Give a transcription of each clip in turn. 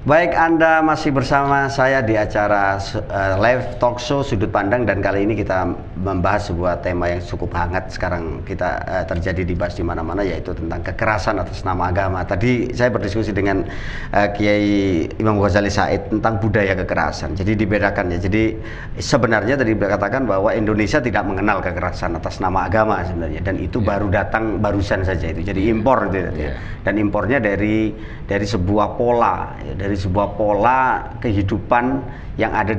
Baik, Anda masih bersama saya di acara live talk show Sudut Pandang, dan kali ini kita membahas sebuah tema yang cukup hangat sekarang terjadi dibahas di mana-mana, yaitu tentang kekerasan atas nama agama. Tadi saya berdiskusi dengan Kiai Imam Ghazali Said tentang budaya kekerasan. Jadi dibedakan ya. Jadi sebenarnya tadi dikatakan bahwa Indonesia tidak mengenal kekerasan atas nama agama sebenarnya, dan itu baru datang barusan saja itu. Jadi impor gitu ya. Dan impornya dari sebuah pola ya, dari sebuah pola kehidupan yang ada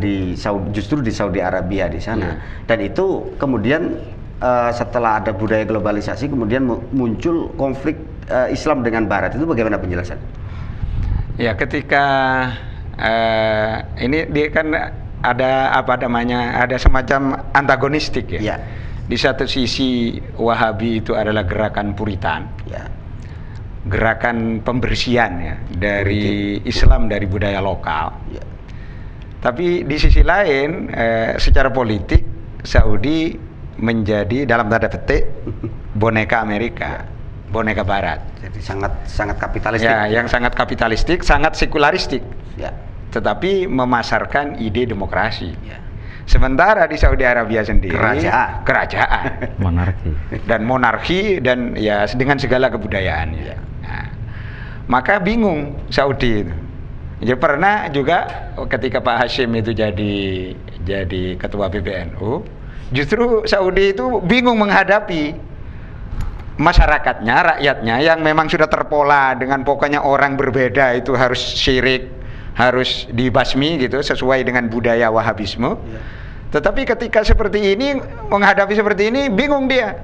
justru di Saudi Arabia di sana. Dan itu kemudian setelah ada budaya globalisasi kemudian muncul konflik Islam dengan Barat. Itu bagaimana penjelasan? Ya, ketika ini dia kan ada ada semacam antagonistik ya. Di satu sisi Wahabi itu adalah gerakan Puritan. Gerakan pembersihan ya dari Islam, dari budaya lokal. Tapi di sisi lain secara politik Saudi menjadi dalam tanda petik boneka Amerika, boneka Barat. Jadi sangat kapitalistik. Ya, yang sangat kapitalistik, sangat sekularistik. Tetapi memasarkan ide demokrasi. Sementara di Saudi Arabia sendiri kerajaan, monarki dan ya dengan segala kebudayaannya. Nah, maka bingung Saudi itu. Jadi pernah juga ketika Pak Hashim itu jadi ketua PBNU, justru Saudi itu bingung menghadapi masyarakatnya, rakyatnya yang memang sudah terpola dengan pokoknya orang berbeda itu harus syirik, harus dibasmi gitu sesuai dengan budaya Wahabisme. Tetapi ketika seperti ini, menghadapi seperti ini, bingung dia.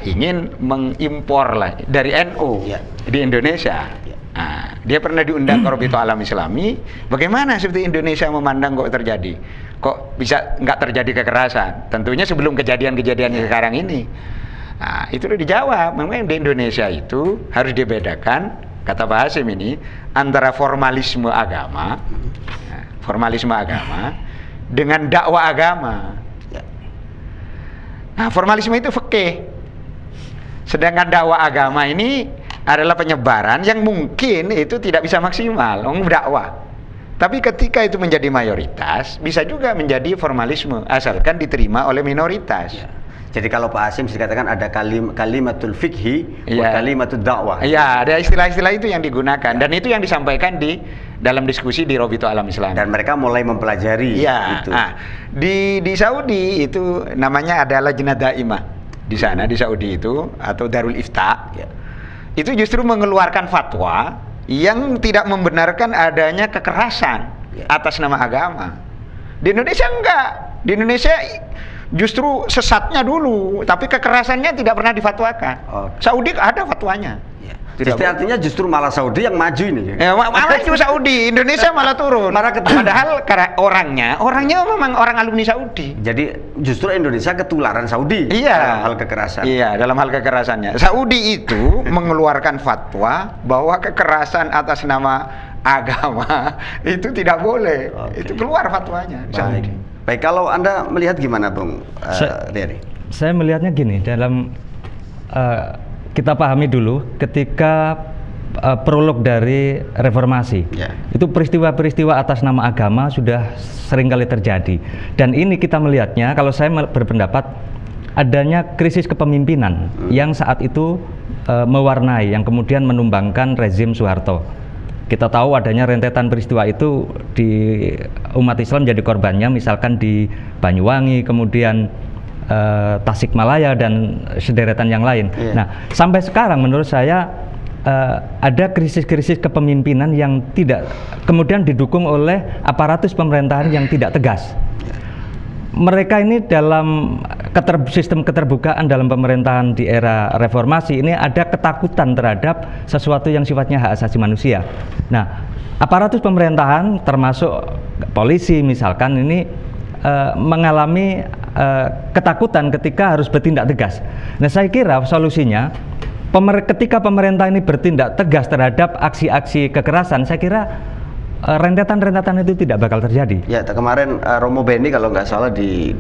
Ingin mengimpor lah dari NU di Indonesia. Dia pernah diundang ke Rabithah Alam Islami. Bagaimana seperti Indonesia memandang kok terjadi? Kok bisa nggak terjadi kekerasan? Tentunya sebelum kejadian-kejadian sekarang ini. Itu udah dijawab. Memang di Indonesia itu harus dibedakan, kata Pak Hasim ini, antara formalisme agama dengan dakwah agama. Formalisme itu fikih. Sedangkan dakwah agama ini adalah penyebaran yang mungkin itu tidak bisa maksimal, dakwah. Tapi ketika itu menjadi mayoritas, bisa juga menjadi formalisme, asalkan diterima oleh minoritas. Jadi kalau Pak Hasim dikatakan ada kalimatul fikhi, kalimatul dakwah. Iya, ada istilah-istilah itu yang digunakan, dan itu yang disampaikan dalam diskusi di Rabithah Alam Islami. Dan mereka mulai mempelajari itu. Di Saudi itu namanya adalah Lajnah Daimah. Di sana di Saudi itu atau Darul Ifta itu justru mengeluarkan fatwa yang tidak membenarkan adanya kekerasan atas nama agama. Di Indonesia enggak. Di Indonesia justru sesatnya dulu, tapi kekerasannya tidak pernah difatwakan. Saudi ada fatwanya. Jadi artinya justru malah Saudi yang maju ini. Malah itu Saudi, Indonesia malah turun. Padahal orangnya memang orang alumni Saudi. Jadi justru Indonesia ketularan Saudi dalam hal kekerasan. Iya, dalam hal kekerasannya. Saudi itu mengeluarkan fatwa bahwa kekerasan atas nama agama itu tidak boleh. Itu keluar fatwanya. Baik, kalau Anda melihat gimana, Bung Riyadi? Saya melihatnya gini, dalam kita pahami dulu ketika prolog dari reformasi, itu peristiwa-peristiwa atas nama agama sudah seringkali terjadi, dan ini kita melihatnya, kalau saya berpendapat adanya krisis kepemimpinan yang saat itu mewarnai, yang kemudian menumbangkan rezim Soeharto. Kita tahu adanya rentetan peristiwa itu di umat Islam jadi korbannya, misalkan di Banyuwangi, kemudian Tasikmalaya dan sederetan yang lain. Nah, sampai sekarang menurut saya ada krisis-krisis kepemimpinan yang tidak kemudian didukung oleh aparatus pemerintahan yang tidak tegas. Mereka ini dalam sistem keterbukaan dalam pemerintahan di era reformasi ini ada ketakutan terhadap sesuatu yang sifatnya hak asasi manusia. Nah, aparatus pemerintahan termasuk polisi misalkan ini mengalami ketakutan ketika harus bertindak tegas. Nah, saya kira solusinya ketika pemerintah ini bertindak tegas terhadap aksi-aksi kekerasan, saya kira rentetan-rentetan itu tidak bakal terjadi. Ya, kemarin Romo Beni kalau nggak salah di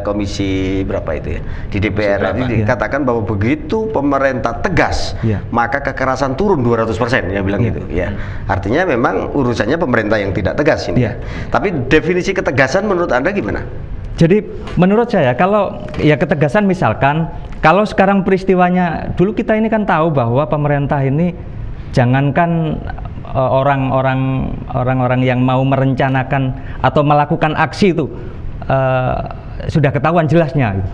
komisi berapa itu ya, di DPR ini dikatakan bahwa begitu pemerintah tegas, maka kekerasan turun 200%, ya bilang gitu. Ya, artinya memang urusannya pemerintah yang tidak tegas ini. Tapi definisi ketegasan menurut Anda gimana? Jadi menurut saya kalau ya ketegasan, misalkan kalau sekarang peristiwanya, dulu kita ini kan tahu bahwa pemerintah ini jangankan orang-orang yang mau merencanakan atau melakukan aksi itu sudah ketahuan jelasnya gitu.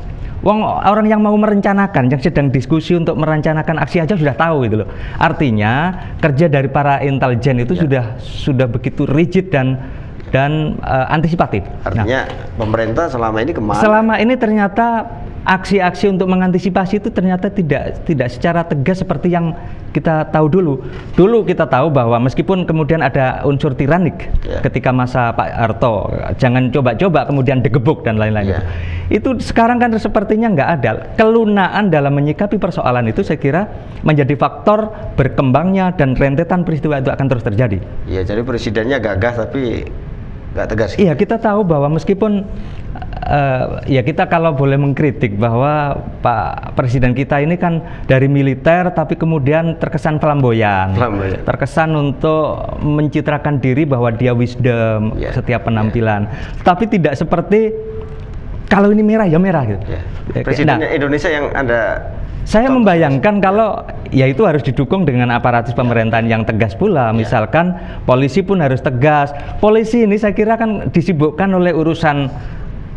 Wong orang yang mau merencanakan, yang sedang diskusi untuk merencanakan aksi aja sudah tahu gitu loh. Artinya kerja dari para intelijen itu sudah begitu rigid dan antisipatif. Artinya pemerintah selama ini kemana? Selama ini ternyata aksi-aksi untuk mengantisipasi itu ternyata tidak secara tegas seperti yang kita tahu dulu. Dulu kita tahu bahwa meskipun kemudian ada unsur tiranik ketika masa Pak Harto, jangan coba-coba kemudian digebuk dan lain-lain. Itu sekarang kan sepertinya nggak ada. Kelunaan dalam menyikapi persoalan itu saya kira menjadi faktor berkembangnya dan rentetan peristiwa itu akan terus terjadi. Iya, jadi presidennya gagah tapi nggak tegas. Iya, kita tahu bahwa meskipun ya kita kalau boleh mengkritik bahwa Pak Presiden kita ini kan dari militer tapi kemudian terkesan flamboyan. Terkesan untuk mencitrakan diri bahwa dia wisdom setiap penampilan. Tapi tidak seperti kalau ini merah ya merah gitu. Presidennya Indonesia yang Anda saya membayangkan kalau ya itu harus didukung dengan aparatus pemerintahan yang tegas pula. Misalkan polisi pun harus tegas. Polisi ini saya kira kan disibukkan oleh urusan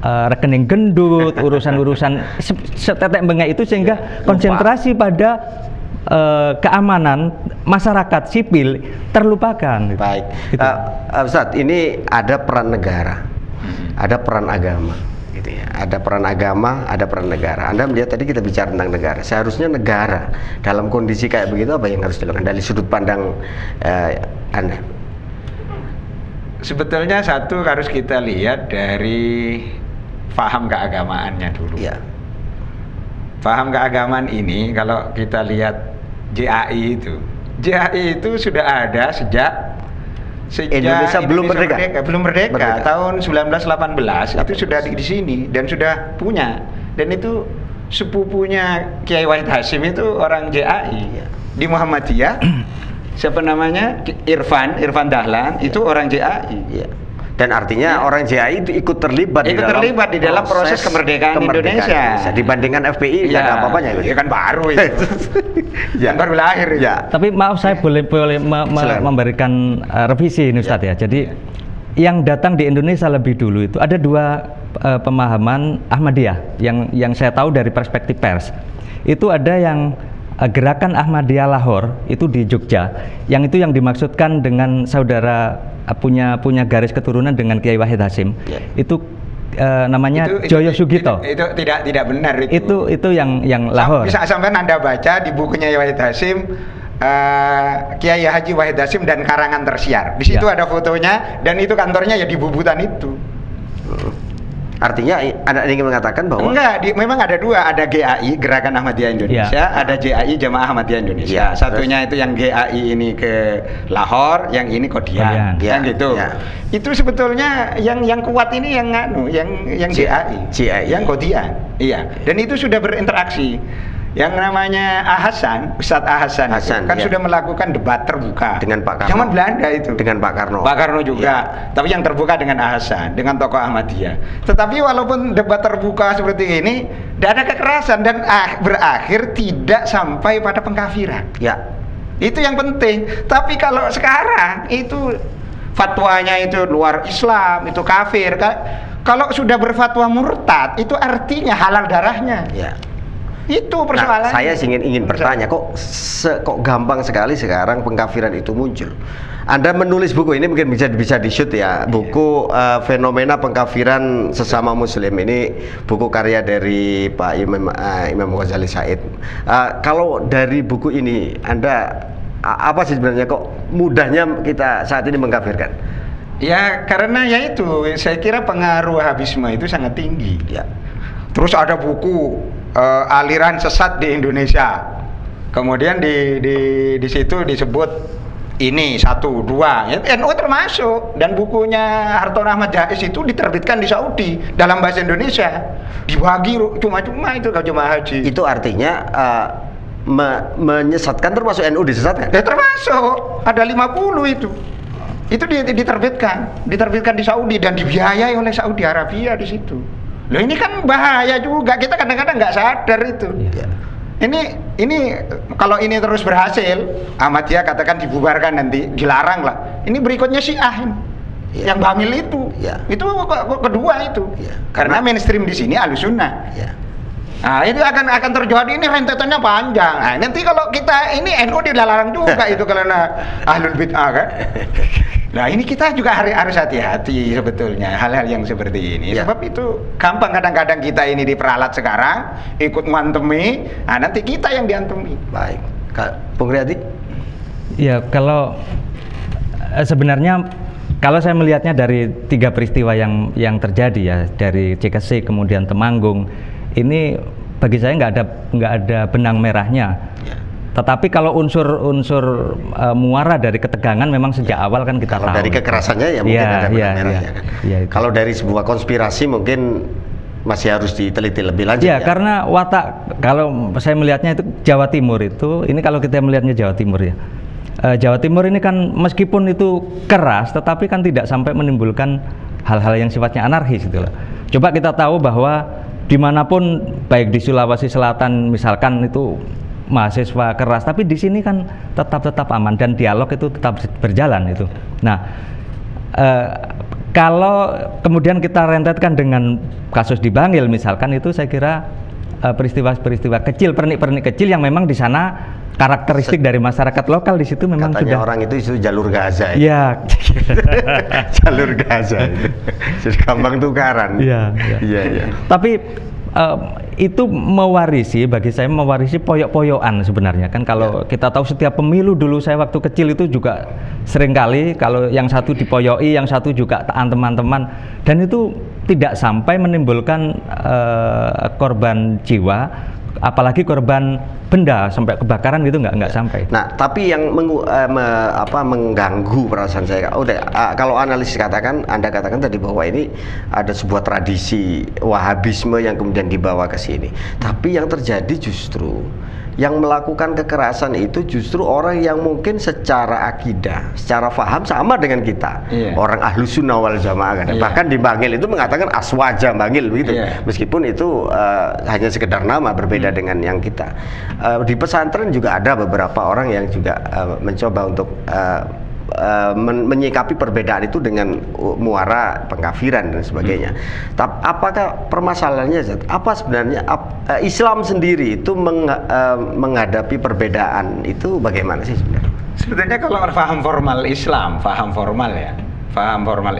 rekening gendut, urusan-urusan setetek bengek itu sehingga konsentrasi pada keamanan masyarakat sipil terlupakan. Baik, Ustadz, ini ada peran negara, ada peran agama. Gitu ya. Ada peran agama, ada peran negara. Anda melihat tadi kita bicara tentang negara. Seharusnya negara dalam kondisi kayak begitu apa yang harus dilakukan dari sudut pandang Anda? Sebetulnya satu harus kita lihat dari paham keagamaannya dulu. Paham keagamaan ini kalau kita lihat JAI itu sudah ada sejak Indonesia belum merdeka. Tahun 1918 itu sudah di sini dan sudah punya, dan itu sepupunya Kiai Wahid Hasyim itu orang JAI. Di Muhammadiyah siapa namanya, Irfan Dahlan itu orang JAI. Dan artinya orang JAI itu ikut terlibat di dalam proses kemerdekaan Indonesia. Dibandingkan FPI nggak ada apa-apanya itu. Ya kan baru itu. Baru lahir. Tapi maaf saya boleh memberikan revisi ini Ustadz ya. Jadi yang datang di Indonesia lebih dulu itu ada dua pemahaman Ahmadiyah yang saya tahu dari perspektif pers. Itu ada yang gerakan Ahmadiyah Lahore itu di Jogja, yang itu yang dimaksudkan dengan saudara punya garis keturunan dengan Kiai Wahid Hasyim. Itu namanya Joyo Sugito. Itu tidak benar itu. Itu yang Lahore. Bisa sampai Anda baca di bukunya Wahid Hasyim, Kiai Haji Wahid Hasyim dan karangan tersiar. Di situ ada fotonya dan itu kantornya ya di Bubutan itu. Artinya Anda ingin mengatakan bahwa memang ada dua, ada GAI Gerakan Ahmadiyah Indonesia, ada JAI Jamaah Ahmadiyah Indonesia. Satunya itu yang GAI ini ke Lahore, yang ini Kodian. Kan gitu. Itu sebetulnya yang kuat ini yang GAI, yang Kodian. Dan itu sudah berinteraksi. Yang namanya Ustadz Ahasan kan sudah melakukan debat terbuka dengan Pak Karno. Zaman Belanda itu. Dengan Pak Karno. Pak Karno juga. Tapi yang terbuka dengan Ahasan, dengan tokoh Ahmadiyah. Tetapi walaupun debat terbuka seperti ini, tidak ada kekerasan dan berakhir tidak sampai pada pengkafiran. Itu yang penting. Tapi kalau sekarang itu fatwanya itu luar Islam, itu kafir. Kalau sudah berfatwa murtad, itu artinya halal darahnya. Itu persoalannya. Saya ingin bertanya, kok gampang sekali sekarang pengkafiran itu muncul. Anda menulis buku ini mungkin bisa di-shoot ya, buku Fenomena Pengkafiran Sesama Muslim. Ini buku karya dari Pak Imam Ghazali Said. Kalau dari buku ini, Anda apa sih sebenarnya kok mudahnya kita saat ini mengkafirkan? Ya karena ya itu, saya kira pengaruh Wahabisme itu sangat tinggi. Terus ada buku aliran sesat di Indonesia. Kemudian di situ disebut Ini satu, dua, ya, NU termasuk, dan bukunya Hartono Ahmad Jais itu diterbitkan di Saudi dalam bahasa Indonesia, dibagi cuma-cuma itu kalau jemaah haji. Itu artinya menyesatkan, termasuk NU disesatkan? Ya termasuk, ada 50 itu diterbitkan di Saudi dan dibiayai oleh Saudi Arabia di situ. Loh ini kan bahaya juga, kita kadang-kadang nggak sadar itu. Ya. Ini kalau ini terus berhasil, Ahmadiyah katakan dibubarkan nanti, dilarang lah. Ini berikutnya Syiah ini. Ya. Yang Bamil itu. Ya. Itu kedua itu. Ya. Karena mainstream di sini Ahlussunnah. Ya. Nah, itu akan terjadi, ini rentetannya panjang. Nah, nanti kalau kita ini NU dilarang juga itu karena ahlul bid'ah kan. Nah, ini kita juga harus hati-hati sebetulnya hal-hal yang seperti ini. Ya. Sebab itu gampang kadang-kadang kita ini diperalat sekarang, ikut ngantemi, nah nanti kita yang diantemi. Baik, Bung Riyadi? Ya, kalau sebenarnya kalau saya melihatnya dari 3 peristiwa yang terjadi ya, dari CKC kemudian Temanggung, ini bagi saya nggak ada benang merahnya. Ya. Tetapi kalau unsur muara dari ketegangan memang sejak awal kan kita kalau tahu. dari kekerasannya ya mungkin ada benang merahnya kan. Kalau dari sebuah konspirasi mungkin masih harus diteliti lebih lanjut. Ya, karena watak, kalau saya melihatnya itu Jawa Timur itu, ini kalau kita melihatnya Jawa Timur ya. Jawa Timur ini kan meskipun itu keras, tetapi kan tidak sampai menimbulkan hal-hal yang sifatnya anarkis gitu loh. Coba kita tahu bahwa dimanapun, baik di Sulawesi Selatan misalkan itu mahasiswa keras, tapi di sini kan tetap aman dan dialog itu tetap berjalan itu. Nah, kalau kemudian kita rentetkan dengan kasus di Bangil misalkan, itu saya kira peristiwa-peristiwa kecil, pernik-pernik kecil yang memang di sana karakteristik dari masyarakat lokal di situ memang katanya sudah. Orang itu jalur Gaza. Iya. Jalur Gaza itu. Jadi gampang tukaran. Iya. Tapi itu bagi saya mewarisi poyok-poyokan sebenarnya kan. Kalau kita tahu setiap pemilu dulu saya waktu kecil itu juga seringkali kalau yang satu dipoyoki, yang satu juga tahan teman-teman, dan itu tidak sampai menimbulkan korban jiwa, apalagi korban benda sampai kebakaran gitu nggak sampai. Nah, tapi yang mengganggu perasaan saya, kalau analisis Anda katakan tadi bahwa ini ada sebuah tradisi Wahabisme yang kemudian dibawa ke sini. Tapi yang terjadi justru yang melakukan kekerasan itu justru orang yang mungkin secara akidah, secara faham sama dengan kita. Orang Ahlussunnah wal Jamaah kan. Bahkan di Bangil itu mengatakan aswaja Bangil begitu. Meskipun itu hanya sekedar nama, berbeda dengan yang kita. Di pesantren juga ada beberapa orang yang juga mencoba untuk menyikapi perbedaan itu dengan muara pengkafiran dan sebagainya. Tapi apakah permasalahannya apa sebenarnya Islam sendiri itu menghadapi perbedaan itu bagaimana sih sebenarnya? Sebenarnya kalau faham formal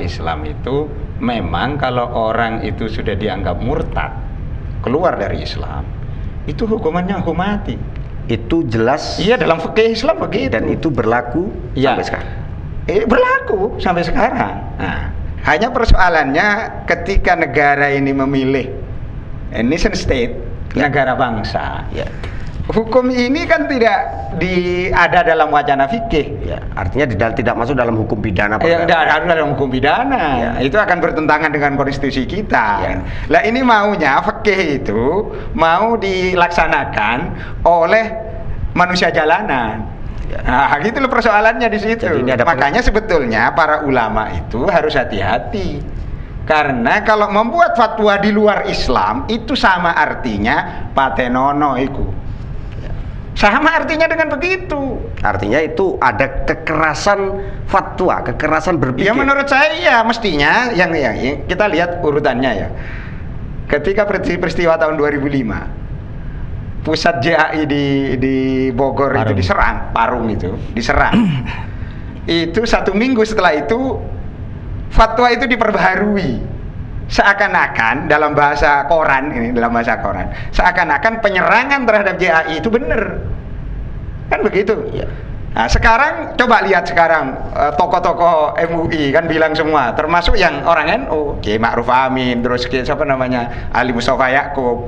Islam itu memang kalau orang itu sudah dianggap murtad, keluar dari Islam, itu hukumannya hukum mati. Itu jelas. Iya, dalam fikih Islam begitu. Dan itu berlaku sampai sekarang. Berlaku sampai sekarang. Nah, hanya persoalannya ketika negara ini memilih nation state, negara bangsa. Hukum ini kan tidak ada dalam wacana fikih. Artinya tidak masuk dalam hukum pidana. Tidak ada dalam hukum pidana. Itu akan bertentangan dengan konstitusi kita. Lah ini maunya fikih itu mau dilaksanakan oleh manusia jalanan. Nah, gitu loh persoalannya di situ. Makanya sebetulnya para ulama itu harus hati-hati. Karena kalau membuat fatwa di luar Islam itu sama artinya patenono itu. Sama artinya dengan begitu. Artinya itu ada kekerasan fatwa, kekerasan berpikir. Ya menurut saya ya mestinya yang kita lihat urutannya ya. Ketika peristiwa tahun 2005 pusat JAI di Bogor Parung. Itu diserang, Parung itu diserang. Itu 1 minggu setelah itu fatwa itu diperbaharui. Seakan-akan dalam bahasa koran seakan-akan penyerangan terhadap JAI itu benar. Kan begitu? Nah, sekarang coba lihat sekarang tokoh-tokoh MUI kan bilang semua, termasuk yang orang NU, Kiai Ma'ruf Amin, terus siapa namanya Ali Mustafa Yaakob.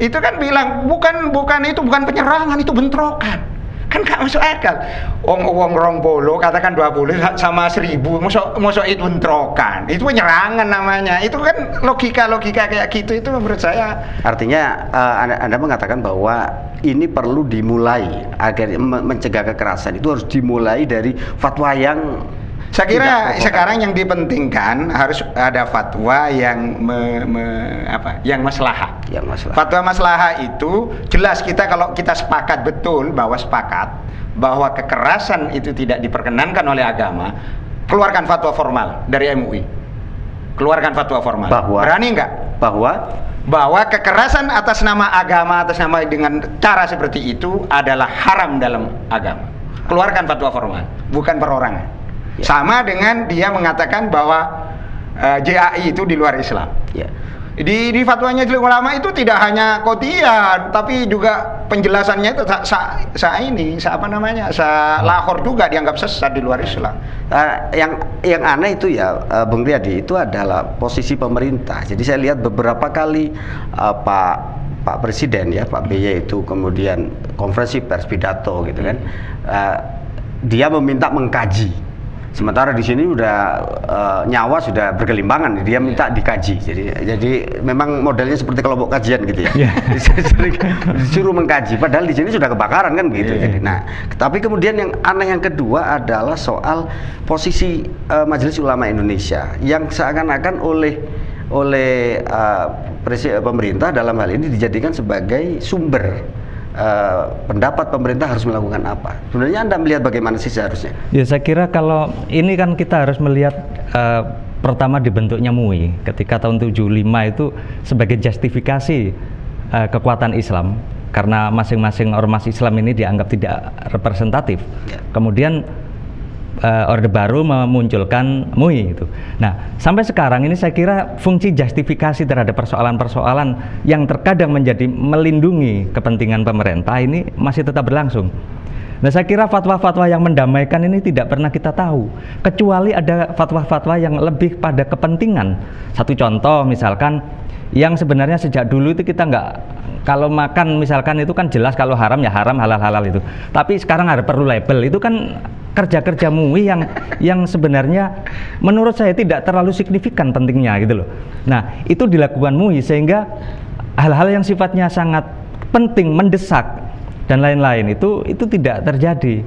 Itu kan bilang bukan penyerangan, itu bentrokan. Kan gak masuk akal. Wong 20 katakan 20 sama 1000 mosok itu bentrokan. Itu penyerangan namanya. Itu kan logika kayak gitu itu menurut saya. Artinya Anda mengatakan bahwa ini perlu dimulai agar mencegah kekerasan itu harus dimulai dari fatwa yang saya kira sekarang yang dipentingkan harus ada fatwa yang yang maslahah. Fatwa maslahah itu jelas kalau kita sepakat betul bahwa kekerasan itu tidak diperkenankan oleh agama, keluarkan fatwa formal dari MUI. Keluarkan fatwa formal. Berani nggak? Bahwa kekerasan atas nama agama, atas nama dengan cara seperti itu adalah haram dalam agama. Keluarkan fatwa formal, bukan perorangan. Ya. Sama dengan dia mengatakan bahwa JAI itu di luar Islam. Ya. Di fatwanya ulama itu tidak hanya Qotiyah, tapi juga penjelasannya itu Lahore juga dianggap sesat di luar Islam. Yang aneh itu ya, Bung Riyadi, itu adalah posisi pemerintah. Jadi saya lihat beberapa kali Pak Presiden ya, Pak BY itu kemudian konferensi pers pidato gitu kan, dia meminta mengkaji. Sementara di sini udah nyawa sudah bergelimpangan, dia minta dikaji. Jadi memang modelnya seperti kelompok kajian gitu ya. Disuruh mengkaji, padahal di sini sudah kebakaran kan begitu. Jadi, nah, tapi kemudian yang aneh yang kedua adalah soal posisi Majelis Ulama Indonesia yang seakan-akan oleh pemerintah dalam hal ini dijadikan sebagai sumber pendapat pemerintah harus melakukan apa. Sebenarnya Anda melihat bagaimana sih seharusnya? Ya, saya kira kalau ini kan kita harus melihat pertama dibentuknya MUI ketika tahun 75 itu sebagai justifikasi kekuatan Islam karena masing-masing ormas Islam ini dianggap tidak representatif. Ya. Kemudian Orde Baru memunculkan MUI itu. Nah, sampai sekarang ini saya kira fungsi justifikasi terhadap persoalan-persoalan yang terkadang menjadi melindungi kepentingan pemerintah ini masih tetap berlangsung. Nah, saya kira fatwa-fatwa yang mendamaikan ini tidak pernah kita tahu, kecuali ada fatwa-fatwa yang lebih pada kepentingan. Satu contoh misalkan yang sebenarnya sejak dulu itu kita nggak, kalau makan misalkan itu kan jelas kalau haram ya haram, halal halal itu. Tapi sekarang ada perlu label, itu kan kerja-kerja MUI yang sebenarnya menurut saya tidak terlalu signifikan pentingnya gitu loh. Nah, itu dilakukan MUI sehingga hal-hal yang sifatnya sangat penting, mendesak dan lain-lain itu tidak terjadi.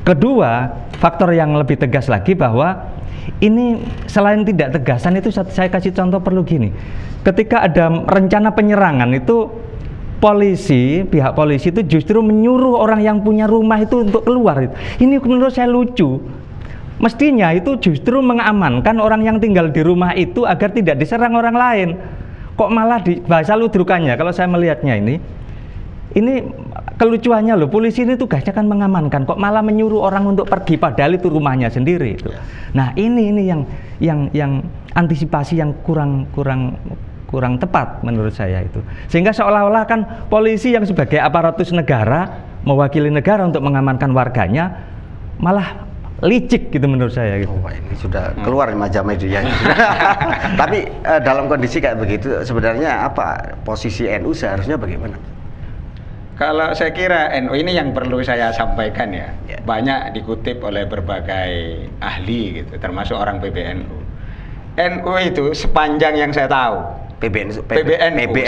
Kedua, faktor yang lebih tegas lagi bahwa ini selain tidak tegasan itu saya kasih contoh perlu gini. Ketika ada rencana penyerangan itu pihak polisi itu justru menyuruh orang yang punya rumah itu untuk keluar. Ini menurut saya lucu. Mestinya itu justru mengamankan orang yang tinggal di rumah itu agar tidak diserang orang lain. Kok malah bahasa ludrukannya kalau saya melihatnya ini kelucuannya loh, polisi ini tugasnya kan mengamankan, kok malah menyuruh orang untuk pergi padahal itu rumahnya sendiri itu. Nah, ini yang antisipasi yang kurang tepat menurut saya itu. Sehingga seolah-olah kan polisi yang sebagai aparatus negara, mewakili negara untuk mengamankan warganya, malah licik gitu menurut saya gitu. Oh, ini sudah keluar macam media. Tapi dalam kondisi kayak begitu sebenarnya apa posisi NU seharusnya bagaimana? Kalau saya kira NU ini yang perlu saya sampaikan ya. Banyak dikutip oleh berbagai ahli gitu, termasuk orang PBNU. NU itu sepanjang yang saya tahu, PBNU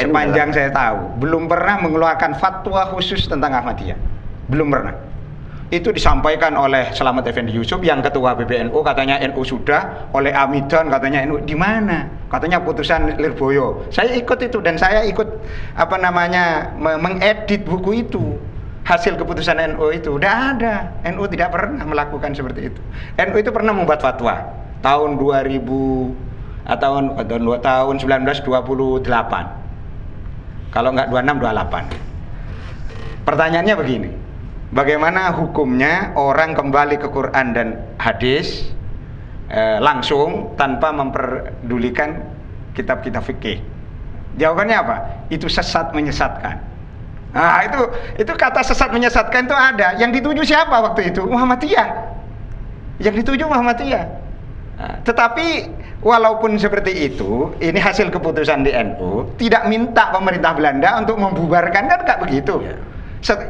sepanjang saya tahu belum pernah mengeluarkan fatwa khusus tentang Ahmadiyah, belum pernah. Itu disampaikan oleh Slamet Effendi Yusuf yang ketua PBNU, katanya NU sudah, oleh Amidan katanya NU, di mana? Katanya putusan Lirboyo. Saya ikut itu dan saya ikut mengedit buku itu, hasil keputusan NU itu. Udah ada, NU tidak pernah melakukan seperti itu. NU itu pernah membuat fatwa tahun 1928, kalau nggak 26, 28. Pertanyaannya begini, bagaimana hukumnya orang kembali ke Quran dan hadis langsung tanpa memperdulikan kitab-kitab fikih? Jawabannya apa? Itu sesat menyesatkan. Nah, itu kata sesat menyesatkan itu ada. Yang dituju siapa waktu itu? Muhammadiyah. Yang dituju Muhammadiyah. Tetapi walaupun seperti itu, ini hasil keputusan di NU, tidak minta pemerintah Belanda untuk membubarkan, kan nggak begitu.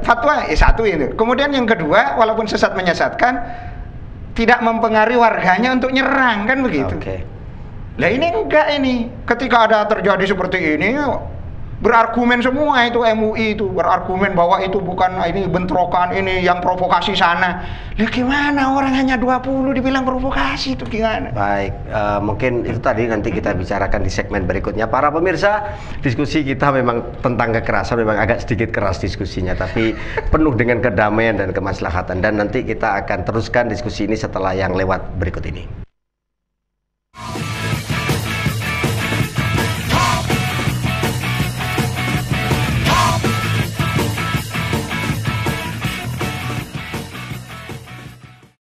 Fatwa satu itu. Kemudian yang kedua, walaupun sesat menyesatkan, tidak mempengaruhi warganya untuk nyerang, kan begitu. Lah ini enggak ini. Ketika ada terjadi seperti ini, berargumen semua itu MUI itu berargumen bahwa itu bukan ini bentrokan, ini yang provokasi sana. Lah gimana orang hanya 20 dibilang provokasi itu gimana? Baik, mungkin itu tadi nanti kita bicarakan di segmen berikutnya. Para pemirsa, diskusi kita memang tentang kekerasan memang agak sedikit keras diskusinya, tapi penuh dengan kedamaian dan kemaslahatan, dan nanti kita akan teruskan diskusi ini setelah yang lewat berikut ini.